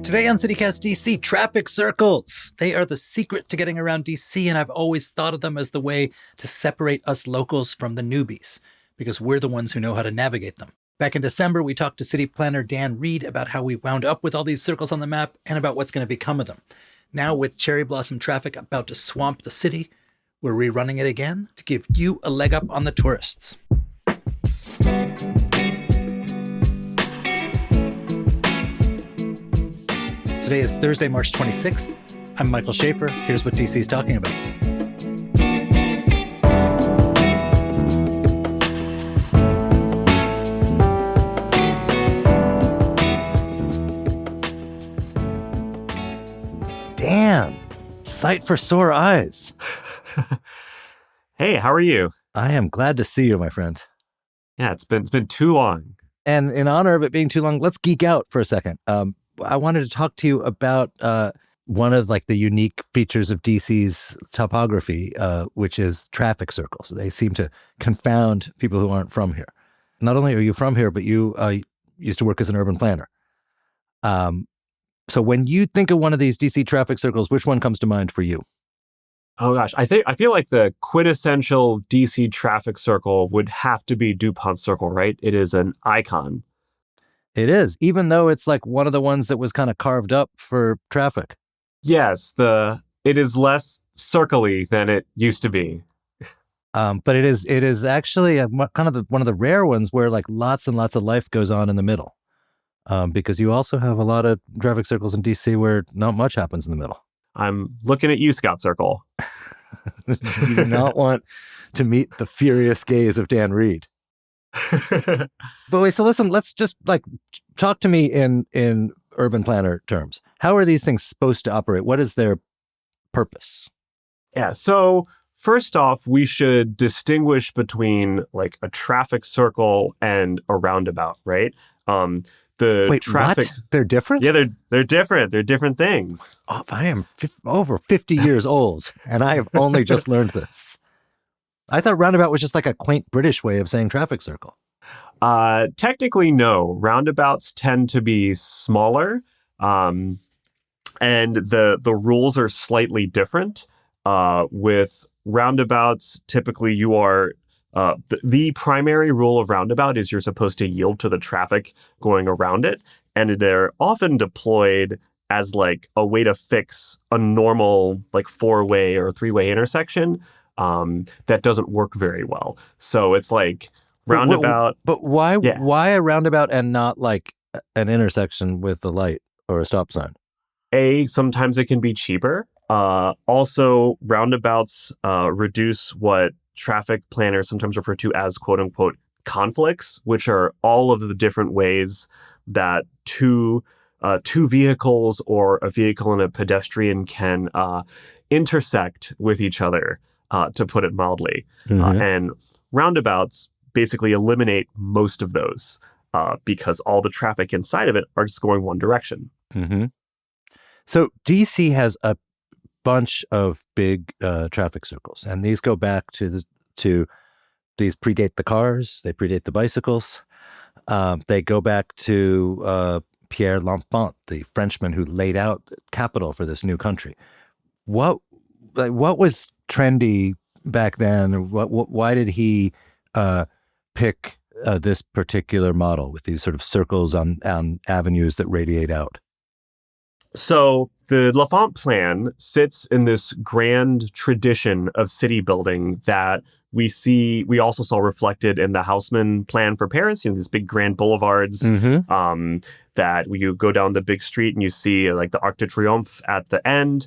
Today on CityCast DC, traffic circles. They are the secret to getting around DC, and I've always thought of them as the way to separate us locals from the newbies, because we're the ones who know how to navigate them. Back in December, we talked to city planner Dan Reed about how we wound up with all these circles on the map and about what's going to become of them. Now, with cherry blossom traffic about to swamp the city, we're rerunning it again to give you a leg up on the tourists. Today is Thursday, March 26th. I'm Michael Schaefer. Here's what DC's talking about. Damn, sight for sore eyes. Hey, how are you? I am glad to see you, my friend. Yeah, it's been too long. And in honor of it being too long, let's geek out for a second. I wanted to talk to you about one of the unique features of DC's topography, which is traffic circles. They seem to confound people who aren't from here. Not only are you from here, but you used to work as an urban planner. So when you think of one of these DC traffic circles, which one comes to mind for you? Oh gosh, I feel like the quintessential DC traffic circle would have to be DuPont Circle, right? It is an icon. It is, even though it's one of the ones that was kind of carved up for traffic. Yes, it is less circle-y than it used to be. But it is actually one of the rare ones where lots and lots of life goes on in the middle. Because you also have a lot of traffic circles in DC where not much happens in the middle. I'm looking at you, Scott Circle. You do not want to meet the furious gaze of Dan Reed. But wait, so listen, let's just talk to me in urban planner terms. How are these things supposed to operate? What is their purpose? Yeah, so first off, we should distinguish between a traffic circle and a roundabout, right? Wait, traffic, what? They're different? Yeah, they're different. They're different things. Oh, I am over 50 years old, and I have only just learned this. I thought roundabout was just a quaint British way of saying traffic circle. Technically, no. Roundabouts tend to be smaller, and the rules are slightly different. With roundabouts, typically you are the primary rule of roundabout is you're supposed to yield to the traffic going around it, and they're often deployed as a way to fix a normal four-way or three-way intersection that doesn't work very well. So it's roundabout. But why a roundabout and not an intersection with a light or a stop sign? Sometimes it can be cheaper. Also, roundabouts reduce what traffic planners sometimes refer to as quote unquote conflicts, which are all of the different ways that two vehicles or a vehicle and a pedestrian can intersect with each other, to put it mildly. Mm-hmm. And roundabouts basically eliminate most of those because all the traffic inside of it are just going one direction. Mm-hmm. So DC has a bunch of big traffic circles, and these go back to these predate the cars, they predate the bicycles, they go back to Pierre L'Enfant, the Frenchman who laid out the capital for this new country. What was trendy back then? Why did he pick this particular model with these sort of circles on avenues that radiate out? So the L'Enfant plan sits in this grand tradition of city building that we also saw reflected in the Haussmann plan for Paris, these big grand boulevards, Mm-hmm. that you go down the big street and you see the Arc de Triomphe at the end.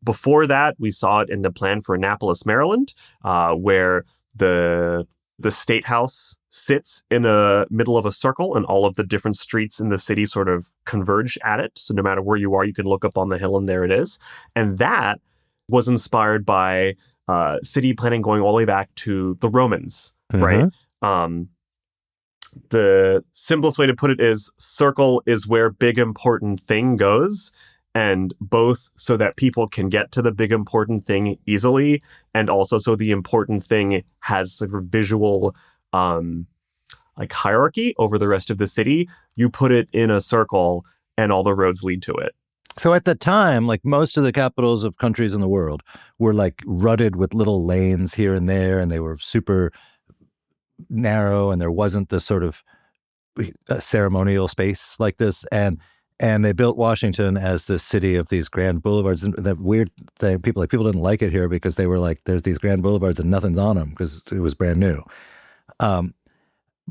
Before that, we saw it in the plan for Annapolis, Maryland, where the State House sits in the middle of a circle and all of the different streets in the city sort of converge at it. So no matter where you are, you can look up on the hill and there it is. And that was inspired by city planning going all the way back to the Romans, right? The simplest way to put it is circle is where big important thing goes. And both so that people can get to the big important thing easily, and also so the important thing has sort of visual hierarchy over the rest of the city. You put it in a circle and all the roads lead to it. So at the time, like most of the capitals of countries in the world were like rutted with little lanes here and there, and they were super narrow, and there wasn't this sort of ceremonial space like this. And they built Washington as this city of these grand boulevards. And that weird thing, people didn't like it here because they were like, there's these grand boulevards and nothing's on them because it was brand new. Um,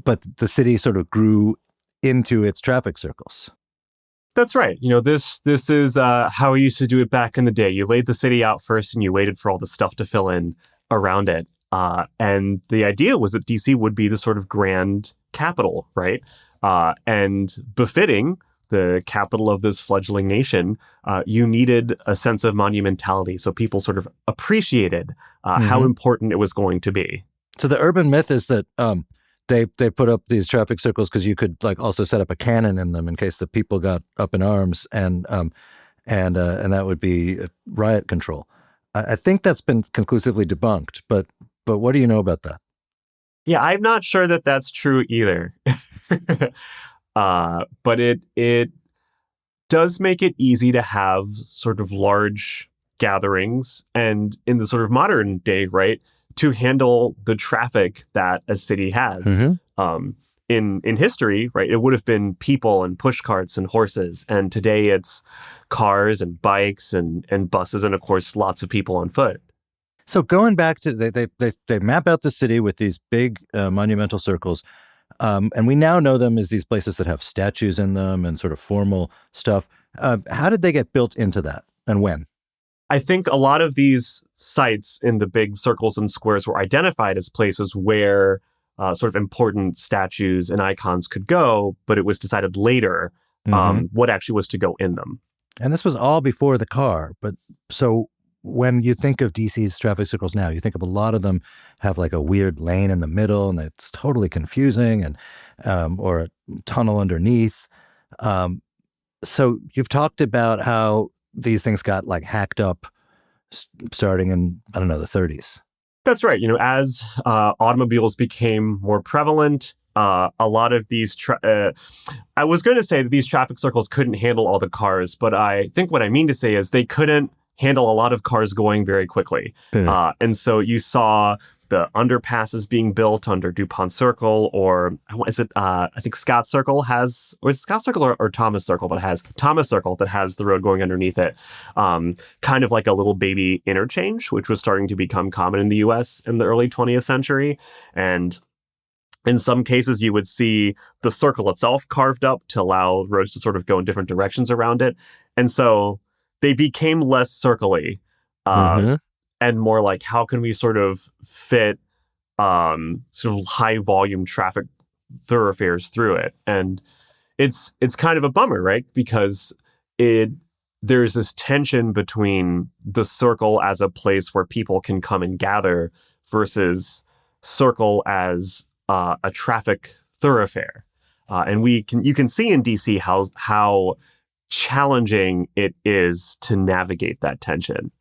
but the city sort of grew into its traffic circles. That's right. This is how we used to do it back in the day. You laid the city out first, and you waited for all the stuff to fill in around it. And the idea was that DC would be the sort of grand capital, right? And befitting the capital of this fledgling nation, you needed a sense of monumentality. So people sort of appreciated how important it was going to be. So the urban myth is that they put up these traffic circles because you could like also set up a cannon in them in case the people got up in arms, and that would be riot control. I think that's been conclusively debunked, but what do you know about that? Yeah, I'm not sure that that's true either. But it does make it easy to have sort of large gatherings, and in the sort of modern day, right, to handle the traffic that a city has. In history, right, it would have been people and push carts and horses, and today it's cars and bikes and buses, and of course lots of people on foot. So going back to they map out the city with these big monumental circles, and we now know them as these places that have statues in them and sort of formal stuff. How did they get built into that, and when? I think a lot of these sites in the big circles and squares were identified as places where sort of important statues and icons could go, but it was decided later what actually was to go in them. And this was all before the car. But so when you think of DC's traffic circles now, you think of a lot of them have like a weird lane in the middle, and it's totally confusing, and or a tunnel underneath. So you've talked about how these things got like hacked up starting in, I don't know, the 30s. That's right. As automobiles became more prevalent, a lot of these, I was going to say that these traffic circles couldn't handle all the cars, but I think what I mean to say is they couldn't handle a lot of cars going very quickly. And so you saw the underpasses being built under DuPont Circle, or is it, I think Scott Circle has, or is it Scott Circle or Thomas Circle that has, Thomas Circle that has the road going underneath it. Kind of like a little baby interchange, which was starting to become common in the US in the early 20th century. And in some cases, you would see the circle itself carved up to allow roads to sort of go in different directions around it. And so they became less circle-y. And more like, how can we sort of fit sort of high volume traffic thoroughfares through it? And it's kind of a bummer, right? Because there's this tension between the circle as a place where people can come and gather versus circle as a traffic thoroughfare. And you can see in DC how challenging it is to navigate that tension.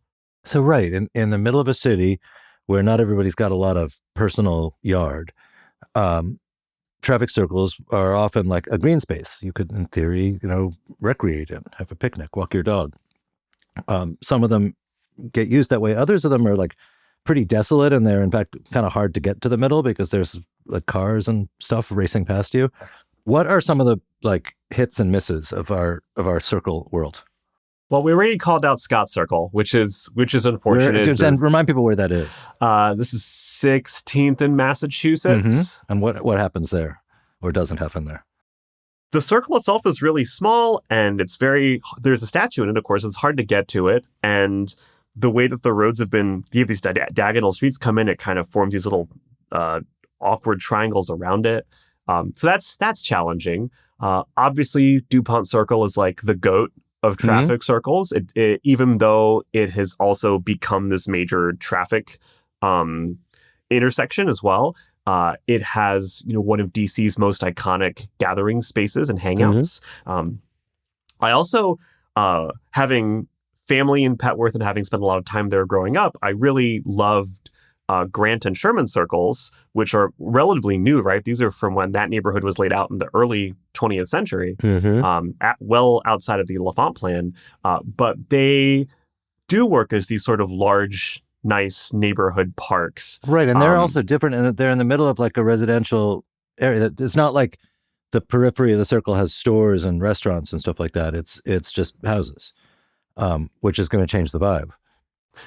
So, right, in the middle of a city where not everybody's got a lot of personal yard, traffic circles are often like a green space. You could, in theory, recreate in, have a picnic, walk your dog. Some of them get used that way. Others of them are like pretty desolate, and they're in fact kind of hard to get to the middle because there's like cars and stuff racing past you. What are some of the like hits and misses of our circle world? Well, we already called out Scott Circle, which is unfortunate. And remind people where that is. This is 16th in Massachusetts. And what happens there, or doesn't happen there? The circle itself is really small, and there's a statue in it, of course. It's hard to get to it. And the way that the roads have been, you have these diagonal streets come in, it kind of forms these little awkward triangles around it. So that's challenging. Obviously, DuPont Circle is like the GOAT of traffic circles, even though it has also become this major traffic intersection as well. It has, one of DC's most iconic gathering spaces and hangouts. I also, having family in Petworth and having spent a lot of time there growing up, I really loved Grant and Sherman circles, which are relatively new, right? These are from when that neighborhood was laid out in the early 20th century, Mm-hmm. well outside of the L'Enfant plan. But they do work as these sort of large, nice neighborhood parks. Right, and they're also different in that they're in the middle of like a residential area. It's not like the periphery of the circle has stores and restaurants and stuff like that. It's just houses, which is going to change the vibe.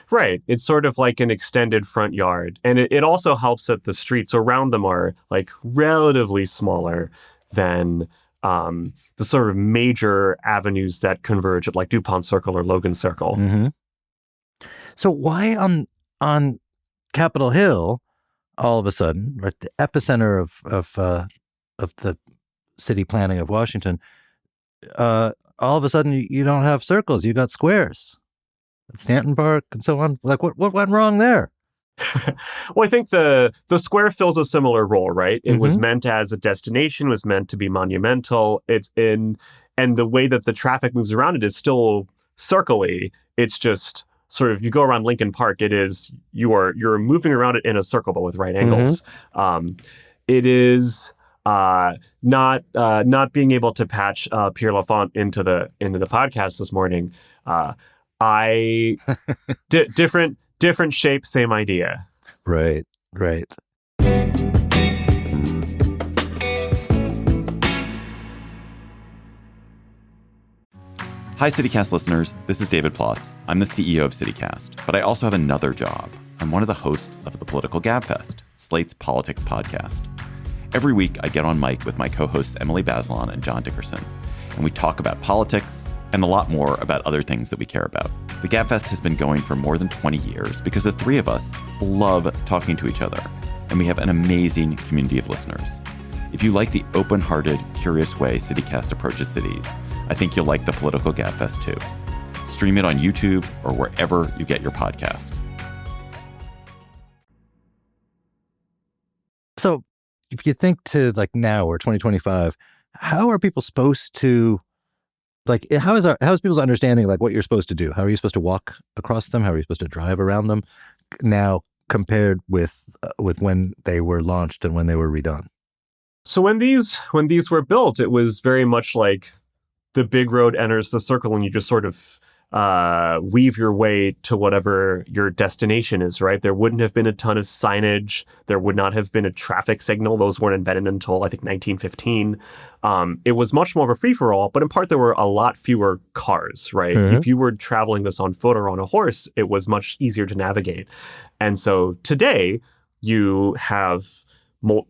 Right. It's sort of like an extended front yard. And it also helps that the streets around them are like relatively smaller than the sort of major avenues that converge at like DuPont Circle or Logan Circle. Mm-hmm. So why on Capitol Hill, all of a sudden, right, the epicenter of the city planning of Washington, all of a sudden you don't have circles, you got squares, Stanton Park and so on. Like what went wrong there? Well, I think the square fills a similar role, right? It was Mm-hmm. meant as a destination, was meant to be monumental. And the way that the traffic moves around it is still circle-y. It's just sort of, you go around Lincoln Park, you're moving around it in a circle, but with right angles. It is not being able to patch Pierre Lafont into the podcast this morning. Different shape, same idea. Right. Hi, CityCast listeners. This is David Plotz. I'm the CEO of CityCast, but I also have another job. I'm one of the hosts of the Political Gabfest, Slate's politics podcast. Every week, I get on mic with my co-hosts Emily Bazelon and John Dickerson, and we talk about politics and a lot more about other things that we care about. The Gabfest has been going for more than 20 years because the three of us love talking to each other, and we have an amazing community of listeners. If you like the open-hearted, curious way CityCast approaches cities, I think you'll like the Political Gabfest too. Stream it on YouTube or wherever you get your podcast. So if you think to like now or 2025, how are people supposed to, like, how is people's understanding like what you're supposed to do? How are you supposed to walk across them? How are you supposed to drive around them now compared with when they were launched and when they were redone? So when these were built, it was very much like the big road enters the circle and you just sort of weave your way to whatever your destination is, right? There wouldn't have been a ton of signage. There would not have been a traffic signal. Those weren't invented until, I think, 1915. It was much more of a free-for-all, but in part there were a lot fewer cars, right? Mm-hmm. If you were traveling this on foot or on a horse, it was much easier to navigate. And so today you have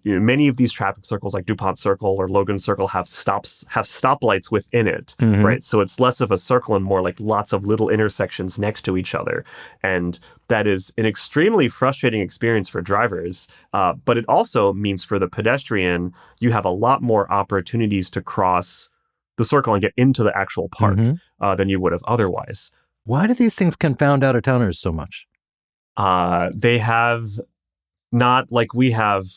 many of these traffic circles like DuPont Circle or Logan Circle have stoplights within it, Mm-hmm. right? So it's less of a circle and more like lots of little intersections next to each other. And that is an extremely frustrating experience for drivers. But it also means for the pedestrian, you have a lot more opportunities to cross the circle and get into the actual park than you would have otherwise. Why do these things confound out-of-towners so much? They have not, like we have,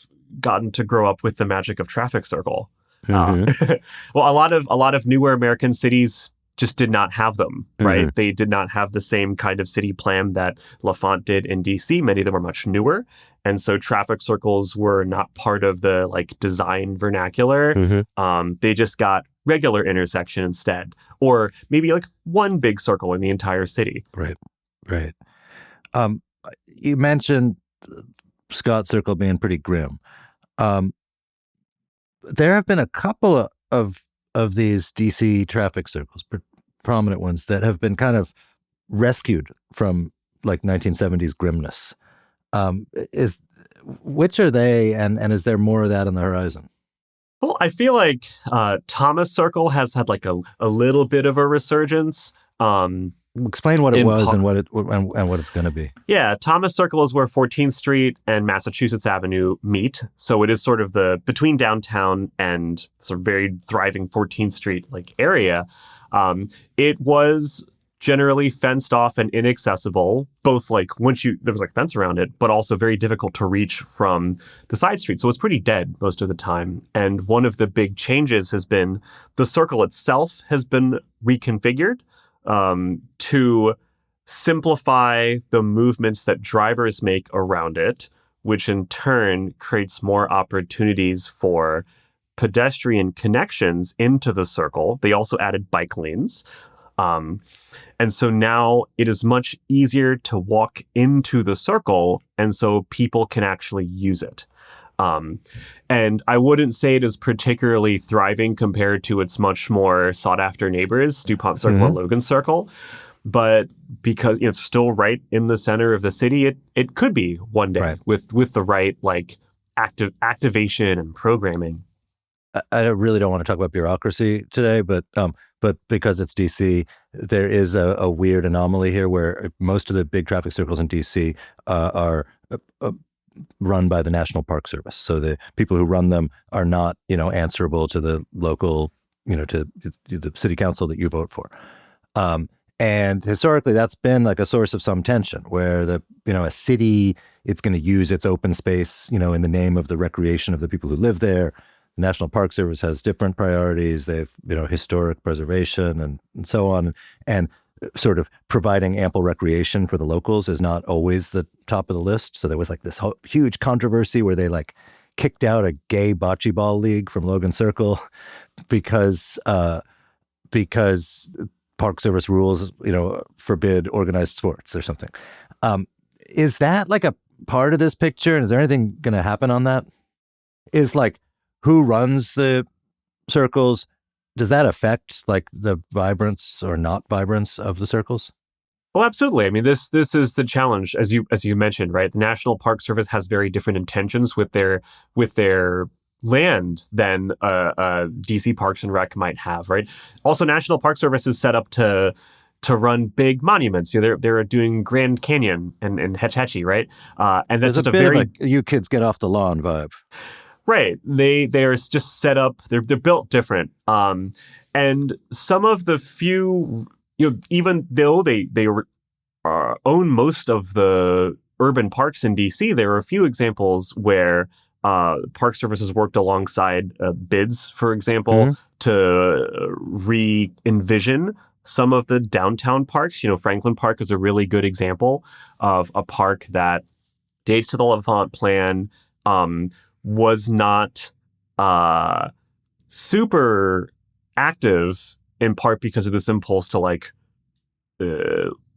gotten to grow up with the magic of traffic circle. Mm-hmm. Well, a lot of newer American cities just did not have them, right? They did not have the same kind of city plan that Lafont did in DC. Many of them were much newer. And so traffic circles were not part of the like design vernacular. They just got regular intersection instead, or maybe like one big circle in the entire city. Right. You mentioned Scott Circle being pretty grim. There have been a couple of these DC traffic circles, prominent ones, that have been kind of rescued from like 1970s grimness. Which are they, and is there more of that on the horizon? Well, I feel like Thomas Circle has had like a little bit of a resurgence. Explain what it was and what it's going to be. Yeah, Thomas Circle is where 14th Street and Massachusetts Avenue meet. So it is sort of the between downtown and sort of very thriving 14th Street like area. It was generally fenced off and inaccessible, both like there was like fence around it, but also very difficult to reach from the side street. So it's pretty dead most of the time. And one of the big changes has been the circle itself has been reconfigured to simplify the movements that drivers make around it, which in turn creates more opportunities for pedestrian connections into the circle. They also added bike lanes. And so now it is much easier to walk into the circle, and so people can actually use it. And I wouldn't say it is particularly thriving compared to its much more sought after neighbors, DuPont Circle or Logan Circle. But because it's still right in the center of the city, it could be one day with the right like activation and programming. I really don't want to talk about bureaucracy today, but because it's DC, there is a weird anomaly here where most of the big traffic circles in DC are run by the National Park Service. So the people who run them are not, answerable to the local, to the city council that you vote for. And historically, that's been like a source of some tension where a city, it's going to use its open space, in the name of the recreation of the people who live there. The National Park Service has different priorities. They've, historic preservation and so on. And sort of providing ample recreation for the locals is not always the top of the list. So there was like this huge controversy where they like kicked out a gay bocce ball league from Logan Circle because Park Service rules, forbid organized sports or something. Is that like a part of this picture? And is there anything going to happen on that? Is like who runs the circles? Does that affect like the vibrance or not vibrance of the circles? Well, absolutely. I mean, this is the challenge, as you mentioned, right? The National Park Service has very different intentions with their land than DC Parks and Rec might have, right? Also, National Park Service is set up to run big monuments. They're doing Grand Canyon and Hetch Hetchy, right? And that's just a very of a, you kids get off the lawn vibe. Right. They are just set up. They're built different. And some of the few, even though they own most of the urban parks in DC, there are a few examples where Park Service has worked alongside bids, for example, to re-envision some of the downtown parks. Franklin Park is a really good example of a park that dates to the L'Enfant plan, was not super active, in part because of this impulse to like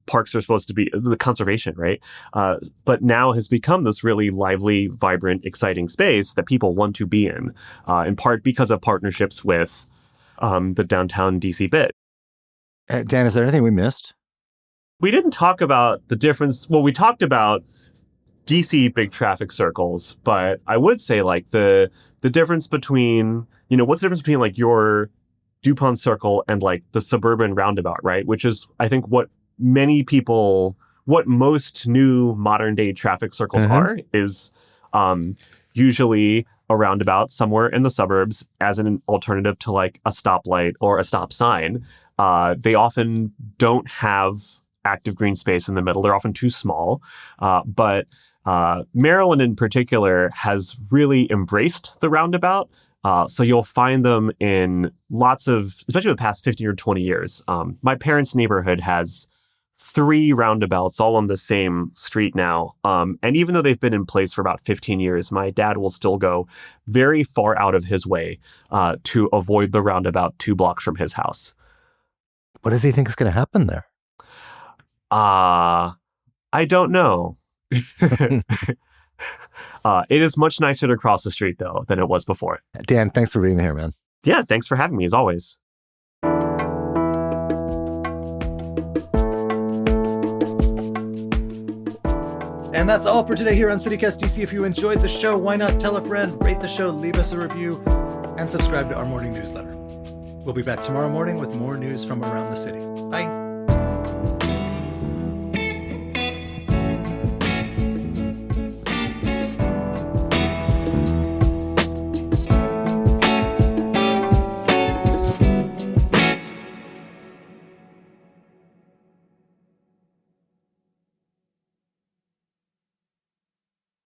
parks are supposed to be the conservation, right? But now has become this really lively, vibrant, exciting space that people want to be in part because of partnerships with the downtown DC bit. Dan, is there anything we missed? We didn't talk about the difference. Well, we talked about DC big traffic circles, but I would say like the difference between, what's the difference between like your DuPont Circle and like the suburban roundabout, right? Which is, I think, what most new modern day traffic circles are is usually a roundabout somewhere in the suburbs as an alternative to like a stoplight or a stop sign. They often don't have active green space in the middle. They're often too small. But Maryland in particular has really embraced the roundabout. So you'll find them in lots of, especially the past 15 or 20 years. My parents' neighborhood has 3 roundabouts all on the same street now. And even though they've been in place for about 15 years, my dad will still go very far out of his way to avoid the roundabout 2 blocks from his house. What does he think is going to happen there? I don't know. It is much nicer to cross the street, though, than it was before. Dan, thanks for being here, man. Yeah, thanks for having me, as always. And that's all for today here on CityCast DC. If you enjoyed the show, why not tell a friend, rate the show, leave us a review, and subscribe to our morning newsletter. We'll be back tomorrow morning with more news from around the city. Bye.